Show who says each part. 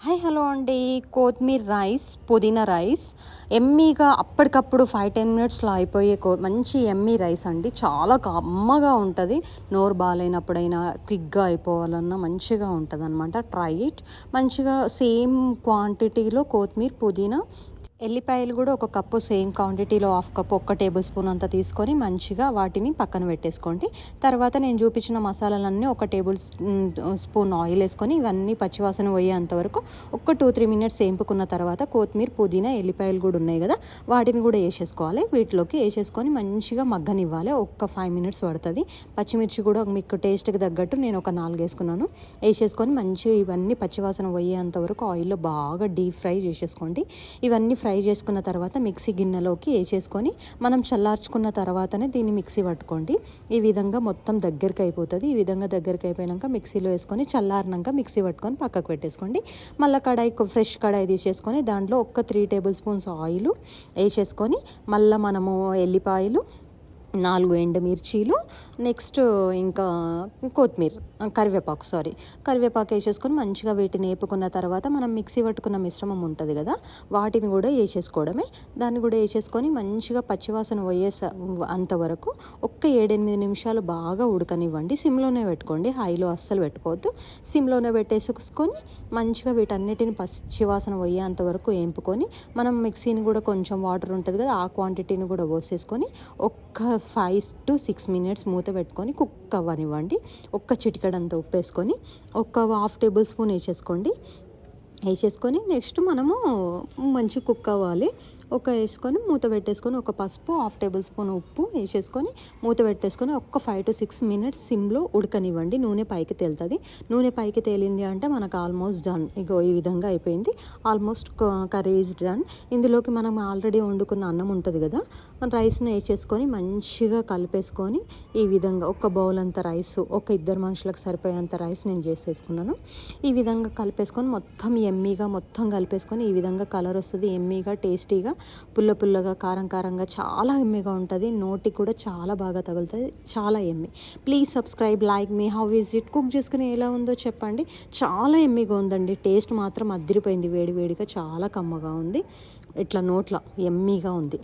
Speaker 1: Hi hello అండి. కొత్తిమీర rice, పుదీనా రైస్ ఎమ్మీగా అప్పటికప్పుడు 5-10 మినిట్స్లో అయిపోయే మంచి ఎమ్మీ రైస్ అండి. చాలా కమ్మగా ఉంటుంది. నోరు బాగాలేనప్పుడైనా క్విక్గా అయిపోవాలన్నా మంచిగా ఉంటుంది అనమాట. Try it. మంచిగా సేమ్ క్వాంటిటీలో కొత్తిమీర, పుదీనా, ఎల్లిపాయలు కూడా ఒక కప్పు సేమ్ క్వాంటిటీలో హాఫ్ కప్ 1 టేబుల్ స్పూన్ అంతా తీసుకొని మంచిగా వాటిని పక్కన పెట్టేసుకోండి. తర్వాత నేను చూపించిన మసాలాలన్నీ 1 టేబుల్ స్పూన్ ఆయిల్ వేసుకొని ఇవన్నీ పచ్చివాసన పోయేంత వరకు ఒక 2-3 మినిట్స్ వేపుకున్న తర్వాత కొత్తిమీర, పుదీనా, ఎల్లిపాయలు కూడా ఉన్నాయి కదా, వాటిని కూడా వేసేసుకోవాలి. వీటిలోకి వేసేసుకొని మంచిగా మగ్గనివ్వాలి. 5 మినిట్స్ పడుతుంది. పచ్చిమిర్చి కూడా మీకు టేస్ట్కి తగ్గట్టు నేను ఒక 4 వేసుకున్నాను. వేసేసుకొని మంచిగా ఇవన్నీ పచ్చివాసన పోయేంత వరకు ఆయిల్లో బాగా డీప్ ఫ్రై చేసేసుకోండి. ఇవన్నీ ఫ్రై చేసుకున్న తర్వాత మిక్సీ గిన్నెలోకి వేసేసుకొని మనం చల్లార్చుకున్న తర్వాతనే దీన్ని మిక్సీ పట్టుకోండి. ఈ విధంగా మొత్తం దగ్గరికి అయిపోతుంది. ఈ విధంగా దగ్గరికి అయిపోయాక మిక్సీలో వేసుకొని చల్లారినాక మిక్సీ పట్టుకొని పక్కకు పెట్టేసుకోండి. మళ్ళీ ఫ్రెష్ కడాయి తీసేసుకొని దాంట్లో 3 టేబుల్ స్పూన్స్ ఆయిల్ వేసేసుకొని మళ్ళీ మనము ఎల్లిపాయలు, 4 ఎండుమిర్చీలు, నెక్స్ట్ ఇంకా కరివేపాకు వేసేసుకొని మంచిగా వీటిని వేపుకున్న తర్వాత మనం మిక్సీ పట్టుకున్న మిశ్రమం ఉంటుంది కదా, వాటిని కూడా వేసేసుకోవడమే. దాన్ని కూడా వేసేసుకొని మంచిగా పచ్చివాసన పోయే అంతవరకు 7-8 నిమిషాలు బాగా ఉడకనివ్వండి. సిమ్లోనే పెట్టుకోండి, హైలో అస్సలు పెట్టుకోవద్దు. సిమ్లోనే పెట్టేసుకొని మంచిగా వీటన్నిటిని పచ్చివాసన పోయేంత వరకు వేపుకొని మనం మిక్సీని కూడా కొంచెం వాటర్ ఉంటుంది కదా, ఆ క్వాంటిటీని కూడా పోసేసుకొని 5 to 6 మినిట్స్ మూత పెట్టుకొని కుక్ అవ్వనివ్వండి. చిటికెడంత ఉప్పు వేసుకొని 1/2 టేబుల్ స్పూన్ వేసేసుకొని నెక్స్ట్ మనము మంచి కుక్ అవ్వాలి. వేసుకొని మూత పెట్టేసుకొని పసుపు, 1/2 టేబుల్ స్పూన్ ఉప్పు వేసేసుకొని మూత పెట్టేసుకొని 5 to 6 మినిట్స్ సిమ్లో ఉడకనివ్వండి. నూనె పైకి తేలుతుంది. నూనె పైకి తేలింది అంటే మనకు ఆల్మోస్ట్ డన్. ఈ విధంగా అయిపోయింది. Almost curry is done. ఇందులోకి మనం ఆల్రెడీ వండుకున్న అన్నం ఉంటుంది కదా, రైస్ను వేసేసుకొని మంచిగా కలిపేసుకొని ఈ విధంగా ఒక బౌల్ అంత రైస్, 2 మనుషులకు సరిపోయేంత రైస్ నేను చేసేసుకున్నాను. ఈ విధంగా కలిపేసుకొని మొత్తం ఎమ్మీగా మొత్తం కలిపేసుకొని ఈ విధంగా కలర్ వస్తుంది. ఎమ్మీగా, టేస్టీగా, పుల్లగా, కారంగా చాలా ఎమ్మీగా ఉంటుంది. నోటికి కూడా చాలా బాగా తగులుతుంది. చాలా Emmy. Please subscribe, like me. How is it? Cook చేసుకుని ఎలా ఉందో చెప్పండి. చాలా ఎమ్మీగా ఉందండి. టేస్ట్ మాత్రం అదిరిపోయింది. వేడివేడిగా చాలా కమ్మగా ఉంది. ఇట్లా నోట్ల ఎమ్మీగా ఉంది.